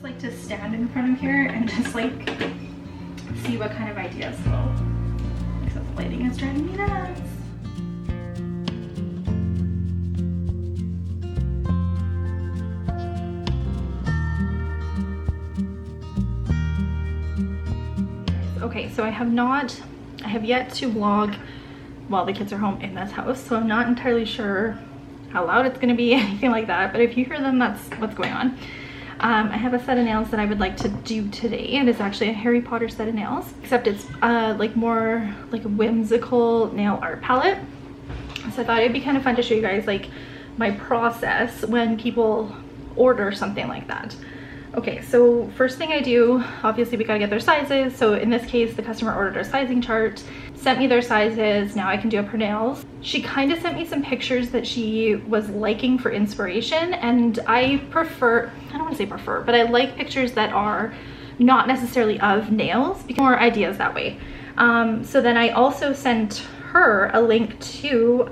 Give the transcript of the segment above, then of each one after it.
Just like to stand in front of here and just like see what kind of ideas flow. Except the lighting is driving me nuts. Okay, so I have yet to vlog while the kids are home in this house, so I'm not entirely sure how loud it's gonna be, anything like that, but if you hear them, that's what's going on. I have a set of nails that I would like to do today, and it's actually a Harry Potter set of nails, except it's like more like a whimsical nail art palette. So I thought it'd be kind of fun to show you guys like my process when people order something like that. Okay, so first thing I do, obviously we gotta get their sizes. So in this case, the customer ordered a sizing chart, sent me their sizes. Now I can do up her nails. She kind of sent me some pictures that she was liking for inspiration, and I prefer, I don't want to say prefer, but I like pictures that are not necessarily of nails, because more ideas that way. So then I also sent her a link to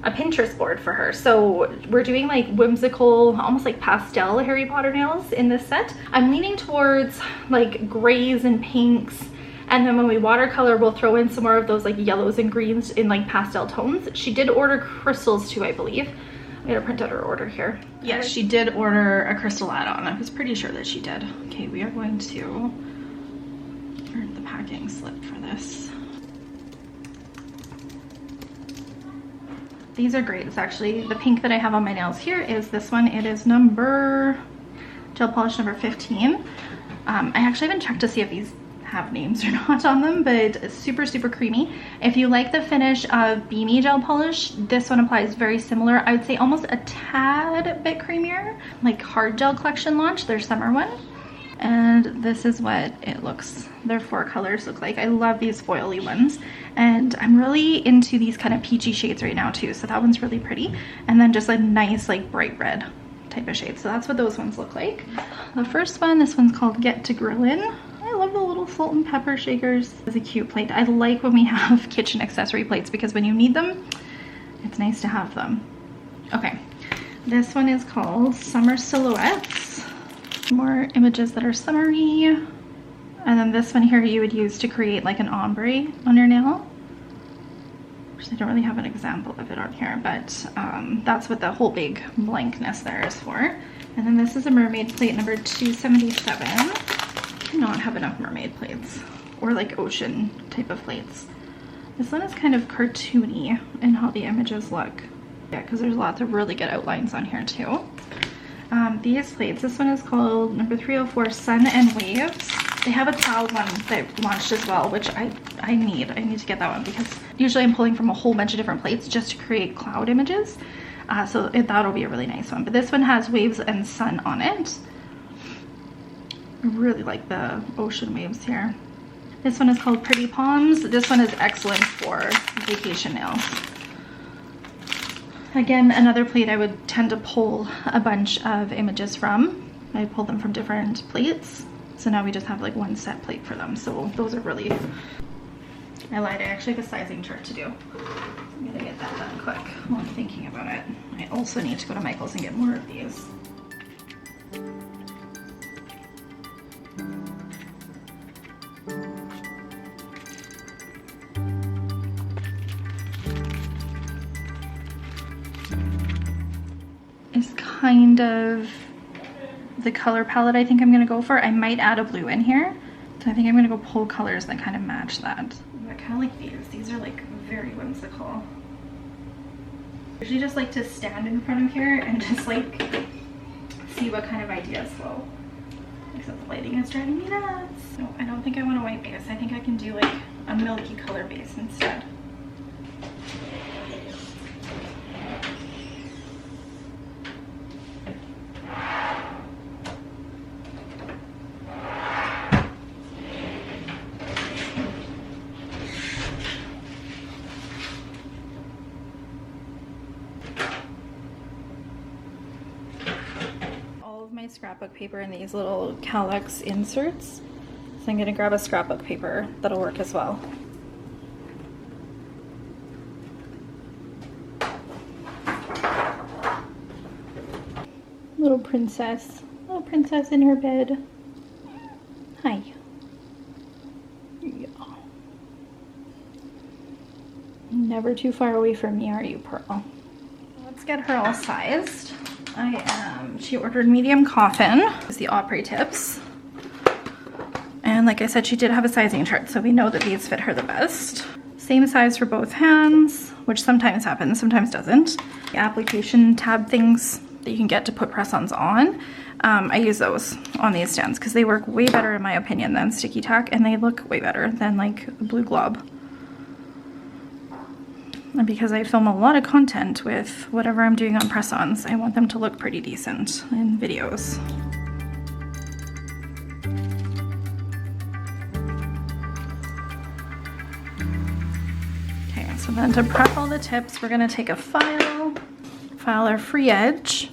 a Pinterest board for her. So we're doing like whimsical, almost like pastel Harry Potter nails in this set. I'm leaning towards like grays and pinks, and then when we watercolor, we'll throw in some more of those like yellows and greens in like pastel tones. She did order crystals too, I believe. I'm gonna print out her order here. Yes, she did order a crystal add-on. I was pretty sure that she did. Okay, we are going to earn the packing slip for this. These are great. It's actually the pink that I have on my nails here is this one. It is gel polish number 15. I actually haven't checked to see if these have names or not on them, but it's super, super creamy. If you like the finish of Beamy gel polish, this one applies very similar. I would say almost a tad bit creamier, like Hard Gel Collection launch, their summer one. And this is what it looks, their 4 colors look like. I love these foily ones, and I'm really into these kind of peachy shades right now too, so that one's really pretty. And then just a nice like bright red type of shade, so that's what those ones look like. The first one, this one's called Get to Grillin'. I love the little salt and pepper shakers. It's a cute plate. I like when we have kitchen accessory plates, because when you need them, it's nice to have them. Okay, this one is called Summer Silhouettes. More images that are summery. And then this one here you would use to create like an ombre on your nail. Which I don't really have an example of it on here, but that's what the whole big blankness there is for. And then this is a mermaid plate number 277. I do not have enough mermaid plates, or like ocean type of plates. This one is kind of cartoony in how the images look. Yeah, because there's lots of really good outlines on here too. These plates, this one is called number 304 Sun and Waves. They have a cloud one that launched as well, which I need to get that one, because usually I'm pulling from a whole bunch of different plates just to create cloud images. So that'll be a really nice one. But this one has waves and sun on it. I really like the ocean waves here. This one is called Pretty Palms. This one is excellent for vacation nails. Again, another plate I would tend to pull a bunch of images from. I pull them from different plates. So now we just have like one set plate for them. So those are really, I lied, I actually have a sizing chart to do. I'm gonna get that done quick while I'm thinking about it. I also need to go to Michael's and get more of these. Is kind of the color palette I think I'm gonna go for. I might add a blue in here. So I think I'm gonna go pull colors that kind of match that. I kind of like these. These are like very whimsical. I usually just like to stand in front of here and just like see what kind of ideas flow. Except the lighting is driving me nuts. No, I don't think I want a white base. I think I can do like a milky color base instead. My scrapbook paper in these little Calyx inserts. So I'm gonna grab a scrapbook paper that'll work as well. Little princess. Oh, little princess in her bed. Hi. Yeah. Never too far away from me, are you, Pearl? Let's get her all sized. She ordered medium coffin. This is the Opry tips. And like I said, she did have a sizing chart, so we know that these fit her the best. Same size for both hands, which sometimes happens, sometimes doesn't. The application tab things that you can get to put press-ons on, I use those on these stands because they work way better in my opinion than sticky tack, and they look way better than like a blue glob. And because I film a lot of content with whatever I'm doing on press-ons, I want them to look pretty decent in videos. Okay, so then to prep all the tips, we're gonna take a file our free edge,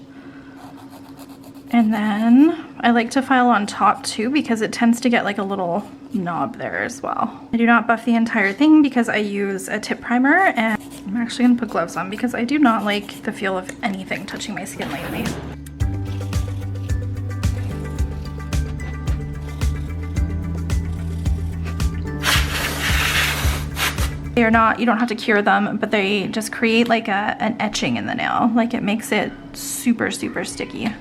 and then I like to file on top too because it tends to get like a little knob there as well. I do not buff the entire thing because I use a tip primer, and I'm actually gonna put gloves on because I do not like the feel of anything touching my skin lately. They are not, you don't have to cure them, but they just create like an etching in the nail. Like it makes it super, super sticky.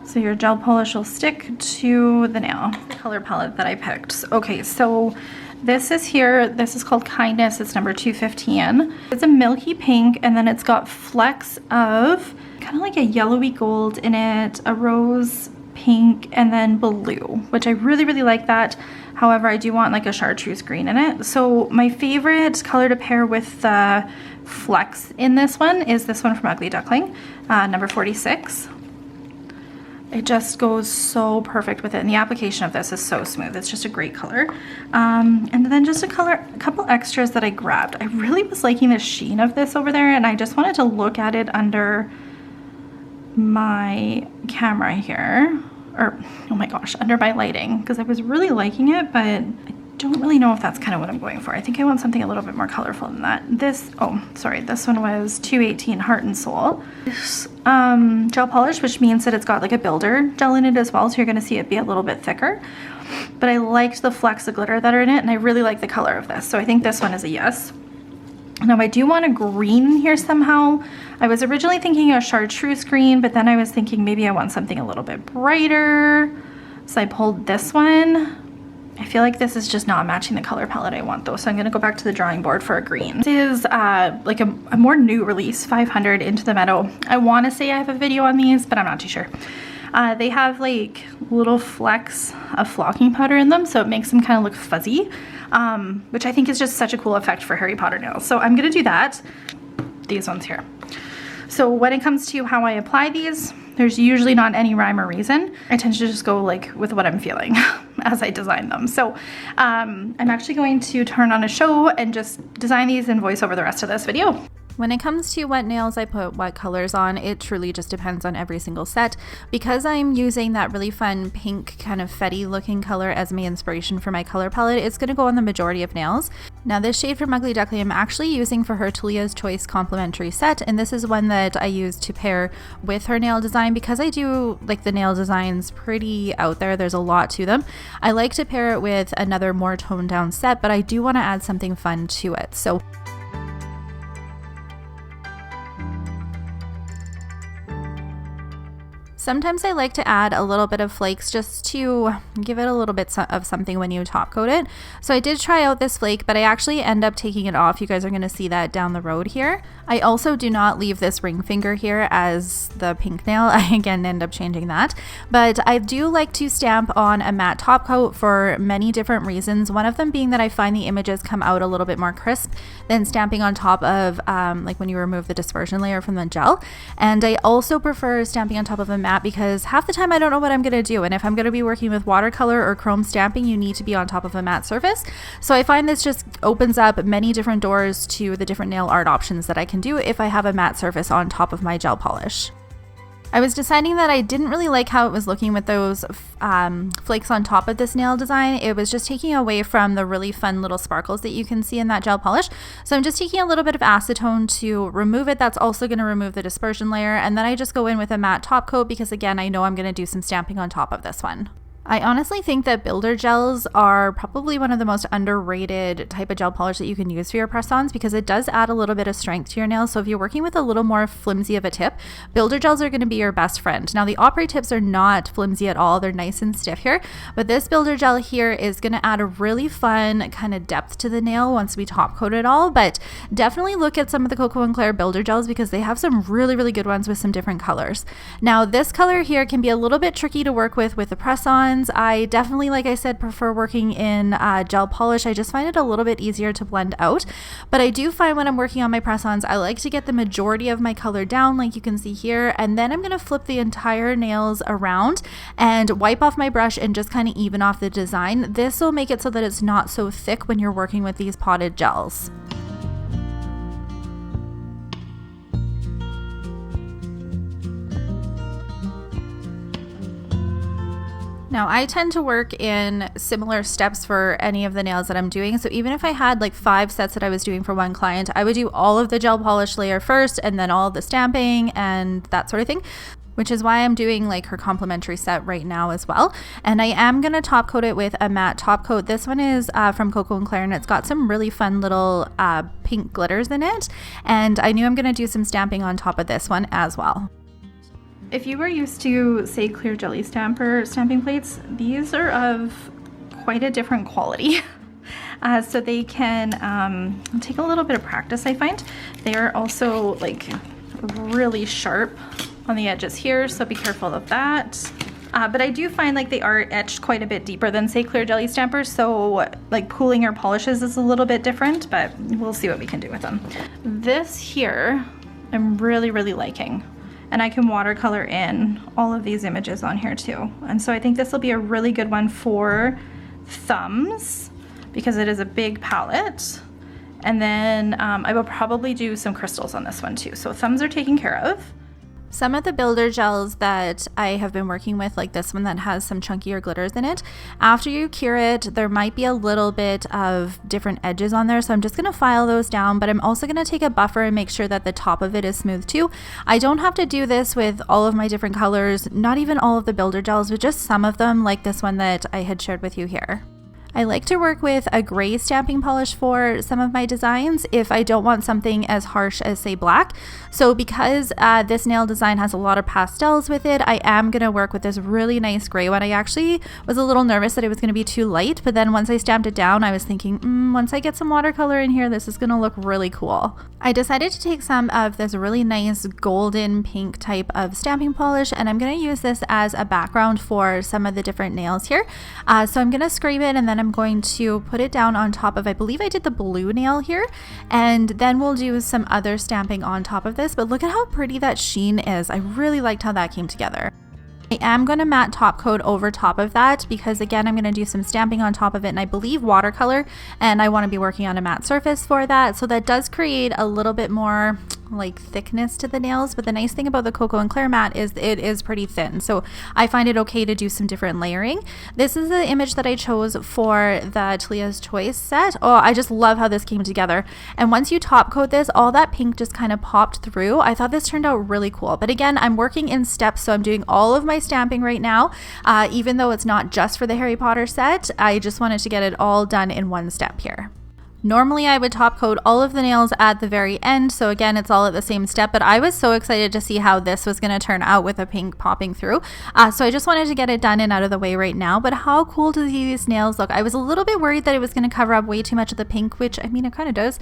So your gel polish will stick to the nail. The color palette that I picked. Okay, so this is here. This is called Kindness. It's number 215. It's a milky pink, and then it's got flecks of kind of like a yellowy gold in it, a rose pink, and then blue, which I really, really like that. However, I do want like a chartreuse green in it. So my favorite color to pair with the flecks in this one is this one from Ugly Duckling, number 46. It just goes so perfect with it, and the application of this is so smooth. It's just a great color. And then just a couple extras that I grabbed. I really was liking the sheen of this over there, and I just wanted to look at it under my camera here, or oh my gosh, under my lighting, because I was really liking it, but I don't really know if that's kind of what I'm going for. I think I want something a little bit more colorful than that. This one was 218 Heart and Soul. This gel polish, which means that it's got like a builder gel in it as well, so you're going to see it be a little bit thicker. But I liked the flecks of glitter that are in it, and I really like the color of this, so I think this one is a yes. Now I do want a green in here somehow. I was originally thinking a chartreuse green, but then I was thinking maybe I want something a little bit brighter. So I pulled this one. I feel like this is just not matching the color palette I want though, so I'm gonna go back to the drawing board for a green. This is like a more new release, 500 Into the Meadow. I wanna say I have a video on these, but I'm not too sure. They have like little flecks of flocking powder in them, so it makes them kind of look fuzzy, which I think is just such a cool effect for Harry Potter nails. So I'm gonna do that. These ones here. So when it comes to how I apply these, there's usually not any rhyme or reason. I tend to just go like with what I'm feeling as I design them. So I'm actually going to turn on a show and just design these and voice over the rest of this video. When it comes to what nails I put what colors on, it truly just depends on every single set. Because I'm using that really fun pink kind of fetty looking color as my inspiration for my color palette, it's going to go on the majority of nails. Now this shade from Ugly Duckling I'm actually using for her Talia's Choice complimentary set, and this is one that I use to pair with her nail design because I do like the nail designs pretty out there. There's a lot to them. I like to pair it with another more toned down set, but I do want to add something fun to it. So sometimes I like to add a little bit of flakes just to give it a little bit of something when you top coat it. So I did try out this flake, but I actually end up taking it off. You guys are going to see that down the road here. I also do not leave this ring finger here as the pink nail. I again end up changing that. But I do like to stamp on a matte top coat for many different reasons. One of them being that I find the images come out a little bit more crisp than stamping on top of like when you remove the dispersion layer from the gel. And I also prefer stamping on top of a matte because half the time I don't know what I'm going to do, and if I'm going to be working with watercolor or chrome stamping, you need to be on top of a matte surface. So I find this just opens up many different doors to the different nail art options that I can do if I have a matte surface on top of my gel polish. I was deciding that I didn't really like how it was looking with those flakes on top of this nail design. It was just taking away from the really fun little sparkles that you can see in that gel polish. So I'm just taking a little bit of acetone to remove it. That's also going to remove the dispersion layer. And then I just go in with a matte top coat because, again, I know I'm going to do some stamping on top of this one. I honestly think that builder gels are probably one of the most underrated type of gel polish that you can use for your press-ons because it does add a little bit of strength to your nails. So if you're working with a little more flimsy of a tip, builder gels are going to be your best friend. Now the Opry tips are not flimsy at all. They're nice and stiff here, but this builder gel here is going to add a really fun kind of depth to the nail once we top coat it all. But definitely look at some of the Coco & Claire builder gels because they have some really, really good ones with some different colors. Now this color here can be a little bit tricky to work with the press-on. I definitely, like I said, prefer working in gel polish. I just find it a little bit easier to blend out. But I do find when I'm working on my press-ons, I like to get the majority of my color down like you can see here. And then I'm going to flip the entire nails around and wipe off my brush and just kind of even off the design. This will make it so that it's not so thick when you're working with these potted gels. Now I tend to work in similar steps for any of the nails that I'm doing. So even if I had like 5 sets that I was doing for one client, I would do all of the gel polish layer first and then all of the stamping and that sort of thing, which is why I'm doing like her complimentary set right now as well. And I am going to top coat it with a matte top coat. This one is from Coco & Claire and it's got some really fun little pink glitters in it. And I knew I'm going to do some stamping on top of this one as well. If you were used to, say, clear jelly stamper stamping plates, these are of quite a different quality. So they can take a little bit of practice, I find. They are also like really sharp on the edges here, so be careful of that. But I do find like they are etched quite a bit deeper than, say, clear jelly stampers, so like pooling your polishes is a little bit different, but we'll see what we can do with them. This here, I'm really, really liking. And I can watercolor in all of these images on here too. And so I think this will be a really good one for thumbs because it is a big palette. And then I will probably do some crystals on this one too. So thumbs are taken care of. Some of the builder gels that I have been working with, like this one that has some chunkier glitters in it, after you cure it, there might be a little bit of different edges on there. So I'm just going to file those down, but I'm also going to take a buffer and make sure that the top of it is smooth too. I don't have to do this with all of my different colors, not even all of the builder gels, but just some of them, like this one that I had shared with you here. I like to work with a gray stamping polish for some of my designs if I don't want something as harsh as, say, black. So because this nail design has a lot of pastels with it, I am going to work with this really nice gray one. I actually was a little nervous that it was going to be too light, but then once I stamped it down, I was thinking, once I get some watercolor in here, this is going to look really cool. I decided to take some of this really nice golden pink type of stamping polish, and I'm going to use this as a background for some of the different nails here. So I'm going to scrape it and then I'm going to put it down on top of, I believe I did the blue nail here, and then we'll do some other stamping on top of this. But look at how pretty that sheen is. I really liked how that came together. I am going to matte top coat over top of that because, again, I'm going to do some stamping on top of it, and I believe watercolor, and I want to be working on a matte surface for that. So that does create a little bit more like thickness to the nails, but the nice thing about the Coco & Claire matte is it is pretty thin, so I find it okay to do some different layering. This is the image that I chose for the Talia's Choice set. Oh, I just love how this came together, and once you top coat this, all that pink just kind of popped through. I thought this turned out really cool, but again, I'm working in steps, so I'm doing all of my stamping right now, even though it's not just for the Harry Potter set. I just wanted to get it all done in one step here. Normally I would top coat all of the nails at the very end, so again, it's all at the same step, but I was so excited to see how this was going to turn out with the pink popping through. So I just wanted to get it done and out of the way right now, but how cool do these nails look? I was a little bit worried that it was going to cover up way too much of the pink, which, I mean, it kind of does,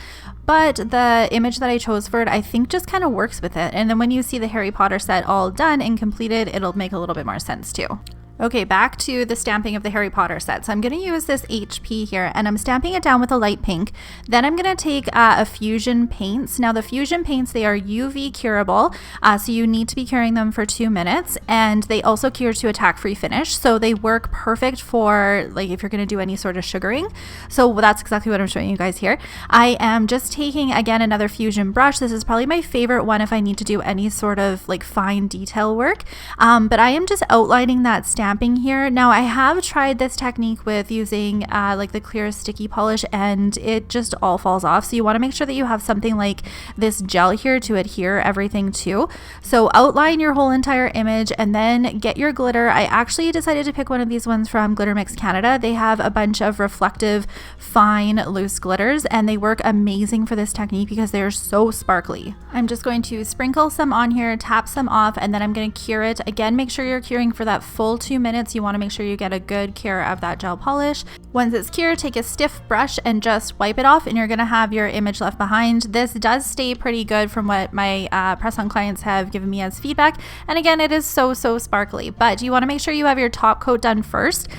but the image that I chose for it, I think just kind of works with it. And then when you see the Harry Potter set all done and completed, it'll make a little bit more sense too. Okay, back to the stamping of the Harry Potter set. So I'm going to use this HP here, and I'm stamping it down with a light pink. Then I'm going to take a Fusion paints. Now the Fusion paints, they are UV curable, so you need to be curing them for 2 minutes, and they also cure to attack-free finish. So they work perfect for like if you're going to do any sort of sugaring. So that's exactly what I'm showing you guys here. I am just taking, again, another Fusion brush. This is probably my favorite one if I need to do any sort of like fine detail work, but I am just outlining that stamping here. Now I have tried this technique with using like the clear sticky polish, and it just all falls off. So you want to make sure that you have something like this gel here to adhere everything to. So outline your whole entire image and then get your glitter. I actually decided to pick one of these ones from Glitter Mix Canada. They have a bunch of reflective fine loose glitters, and they work amazing for this technique because they're so sparkly. I'm just going to sprinkle some on here, tap some off, and then I'm going to cure it. Again, make sure you're curing for that full 2 minutes. You want to make sure you get a good cure of that gel polish. Once it's cured, take a stiff brush and just wipe it off, and you're going to have your image left behind. This does stay pretty good from what my press-on clients have given me as feedback, and again, it is so sparkly. But you want to make sure you have your top coat done first,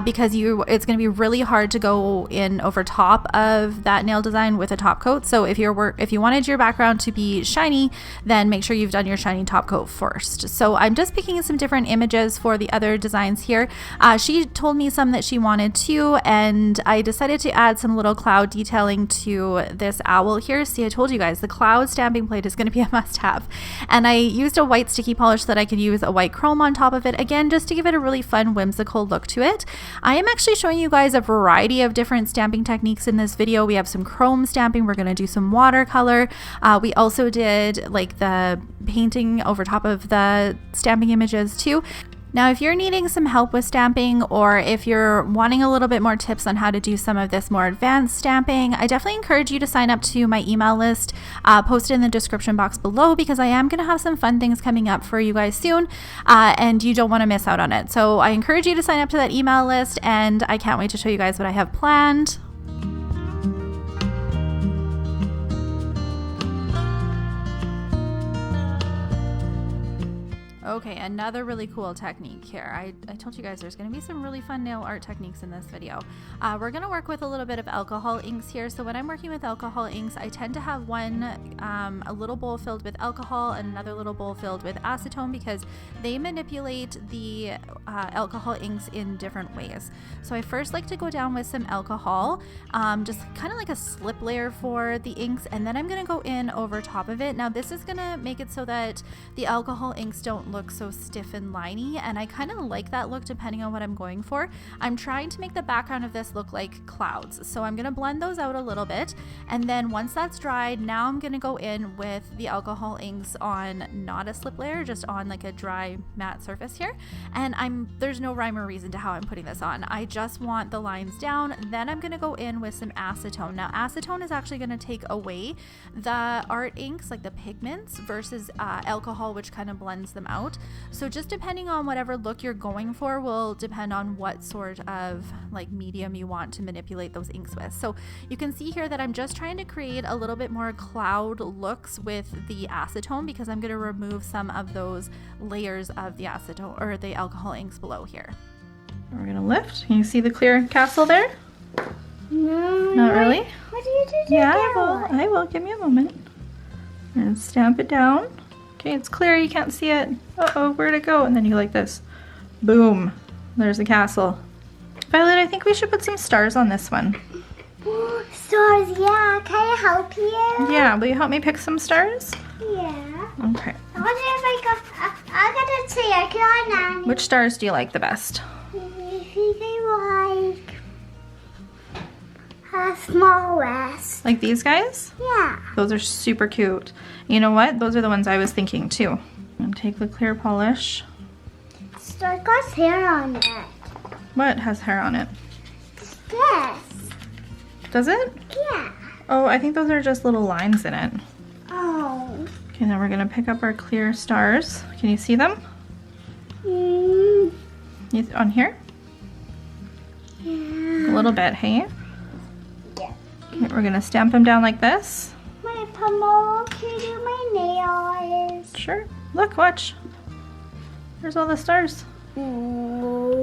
because it's going to be really hard to go in over top of that nail design with a top coat. So if you wanted your background to be shiny, then make sure you've done your shiny top coat first. So I'm just picking some different images for the other designs here. She told me some that she wanted too, and I decided to add some little cloud detailing to this owl here. See, I told you guys the cloud stamping plate is going to be a must-have, and I used a white sticky polish so that I could use a white chrome on top of it, again just to give it a really fun whimsical look to it. I am actually showing you guys a variety of different stamping techniques in this video. We have some chrome stamping, we're going to do some watercolor, we also did like the painting over top of the stamping images too. Now, if you're needing some help with stamping, or if you're wanting a little bit more tips on how to do some of this more advanced stamping, I definitely encourage you to sign up to my email list, posted in the description box below, because I am going to have some fun things coming up for you guys soon, and you don't want to miss out on it. So I encourage you to sign up to that email list, and I can't wait to show you guys what I have planned. Okay, another really cool technique here. I told you guys there's going to be some really fun nail art techniques in this video. We're going to work with a little bit of alcohol inks here. So when I'm working with alcohol inks, I tend to have a little bowl filled with alcohol and another little bowl filled with acetone, because they manipulate the alcohol inks in different ways. So I first like to go down with some alcohol, just kind of like a slip layer for the inks, and then I'm going to go in over top of it. Now this is going to make it so that the alcohol inks don't look so stiff and liney, and I kind of like that look depending on what I'm going for. I'm trying to make the background of this look like clouds, so I'm going to blend those out a little bit, and then once that's dried, now I'm going to go in with the alcohol inks on not a slip layer, just on like a dry matte surface here, and there's no rhyme or reason to how I'm putting this on. I just want the lines down. Then I'm going to go in with some acetone. Now acetone is actually going to take away the art inks, like the pigments, versus alcohol, which kind of blends them out. So just depending on whatever look you're going for will depend on what sort of like medium you want to manipulate those inks with. So you can see here that I'm just trying to create a little bit more cloud looks with the acetone, because I'm going to remove some of those layers of the acetone or the alcohol inks below here. We're going to lift. Can you see the clear castle there? No. Not really? What do you do? Yeah, I will. Give me a moment. And stamp it down. Okay, it's clear, you can't see it. Uh-oh, where'd it go? And then you like this. Boom. There's the castle. Violet, I think we should put some stars on this one. Ooh, stars, yeah. Can I help you? Yeah, will you help me pick some stars? Yeah. Okay. I wonder if I got a chair. Can I, Nanny? Which stars do you like the best? I think I like a small west. Like these guys? Yeah. Those are super cute. You know what? Those are the ones I was thinking too. And take the clear polish. Star got hair on it. What has hair on it? This. Does it? Yeah. Oh, I think those are just little lines in it. Oh. Okay, now we're gonna pick up our clear stars. Can you see them? On here? Yeah. A little bit, hey? Yeah. Okay, we're gonna stamp them down like this. My pummel, can you do my nails? Sure. Look, watch. There's all the stars. Ooh.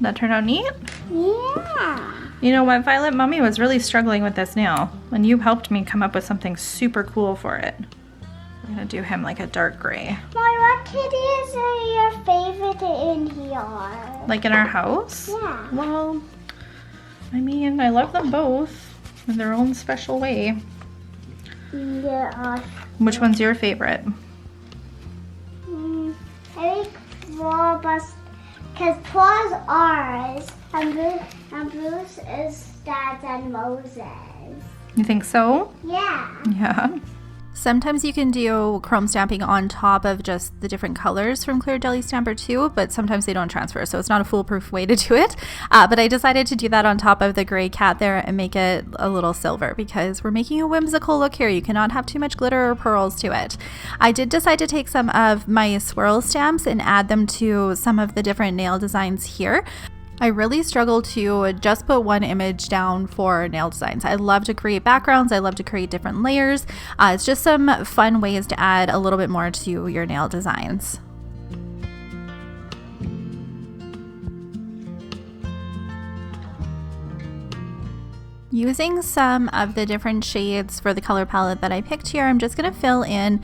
That turned out neat? Yeah. You know what, Violet? Mommy was really struggling with this nail, and you helped me come up with something super cool for it. I'm gonna do him like a dark gray. Mommy, what kitties are your favorite in here? Like in our house? Yeah. Well, I mean, I love them both in their own special way. Yeah. Which one's your favorite? I think Floribus, because Paul's ours, and Bruce is Dad's and Moses. You think so? Yeah. Yeah. Sometimes you can do chrome stamping on top of just the different colors from Clear Jelly Stamper too, but sometimes they don't transfer, so it's not a foolproof way to do it. But I decided to do that on top of the gray cat there and make it a little silver because we're making a whimsical look here. You cannot have too much glitter or pearls to it. I did decide to take some of my swirl stamps and add them to some of the different nail designs here. I really struggle to just put one image down for nail designs. I love to create backgrounds. I love to create different layers. It's just some fun ways to add a little bit more to your nail designs. Using some of the different shades for the color palette that I picked here, I'm just going to fill in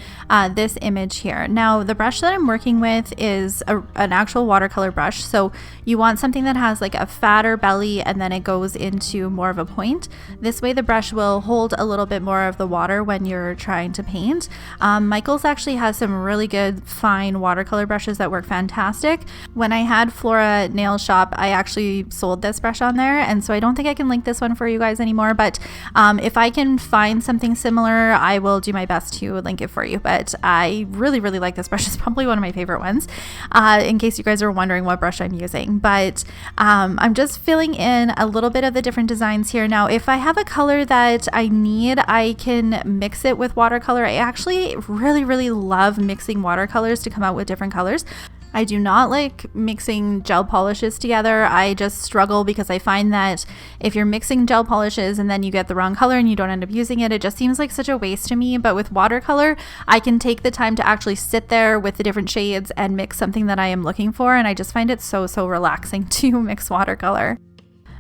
this image here. Now, the brush that I'm working with is an actual watercolor brush, so you want something that has like a fatter belly and then it goes into more of a point. This way the brush will hold a little bit more of the water when you're trying to paint. Michael's actually has some really good fine watercolor brushes that work fantastic. When I had Flora Nail Shop, I actually sold this brush on there, and so I don't think I can link this one for you guys anymore, but if I can find something similar, I will do my best to link it for you. But I really like this brush. It's probably one of my favorite ones, in case you guys are wondering what brush I'm using. But I'm just filling in a little bit of the different designs here. Now, if I have a color that I need, I can mix it with watercolor. I actually really love mixing watercolors to come out with different colors. I do not like mixing gel polishes together. I just struggle because I find that if you're mixing gel polishes and then you get the wrong color and you don't end up using it, it just seems like such a waste to me. But with watercolor, I can take the time to actually sit there with the different shades and mix something that I am looking for, and I just find it so relaxing to mix watercolor.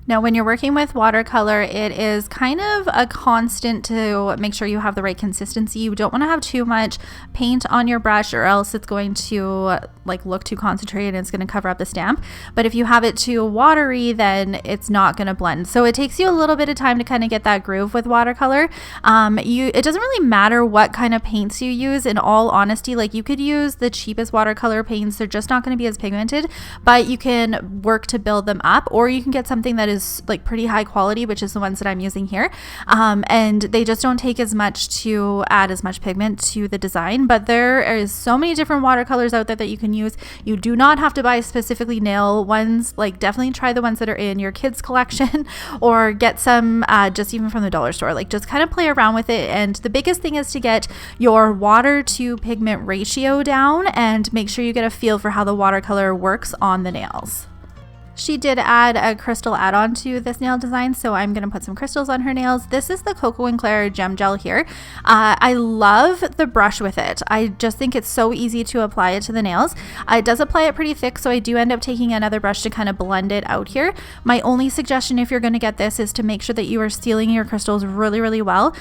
Now, when you're working with watercolor, it is kind of a constant to make sure you have the right consistency. You don't want to have too much paint on your brush, or else it's going to look too concentrated and it's going to cover up the stamp. But if you have it too watery, then it's not going to blend. So it takes you a little bit of time to kind of get that groove with watercolor. It doesn't really matter what kind of paints you use. In all honesty, you could use the cheapest watercolor paints. They're just not going to be as pigmented, but you can work to build them up, or you can get something that is pretty high quality, which is the ones that I'm using here, and they just don't take as much to add as much pigment to the design. But there is so many different watercolors out there that you can use. You do not have to buy specifically nail ones. Definitely try the ones that are in your kids collection, or get some just even from the dollar store. Just kind of play around with it, and the biggest thing is to get your water to pigment ratio down and make sure you get a feel for how the watercolor works on the nails. She did add a crystal add-on to this nail design, so I'm going to put some crystals on her nails. This is the Coco and Claire Gem Gel here. I love the brush with it. I just think it's so easy to apply it to the nails. It does apply it pretty thick, so I do end up taking another brush to kind of blend it out here. My only suggestion if you're going to get this is to make sure that you are sealing your crystals really well,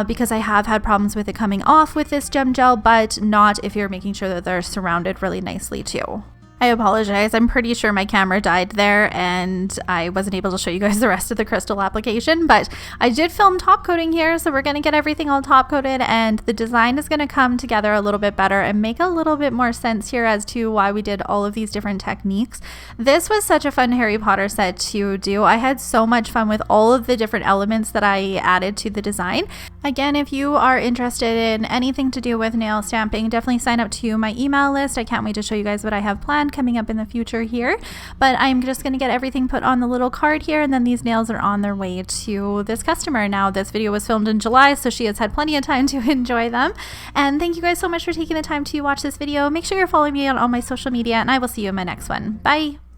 because I have had problems with it coming off with this gem gel, but not if you're making sure that they're surrounded really nicely too. I apologize. I'm pretty sure my camera died there and I wasn't able to show you guys the rest of the crystal application, but I did film top coating here, so we're going to get everything all top coated, and the design is going to come together a little bit better and make a little bit more sense here as to why we did all of these different techniques. This was such a fun Harry Potter set to do. I had so much fun with all of the different elements that I added to the design. Again, if you are interested in anything to do with nail stamping, definitely sign up to my email list. I can't wait to show you guys what I have planned coming up in the future here, but I'm just going to get everything put on the little card here, and then these nails are on their way to this customer. Now, this video was filmed in July, so she has had plenty of time to enjoy them, and thank you guys so much for taking the time to watch this video. Make sure you're following me on all my social media, and I will see you in my next one. Bye!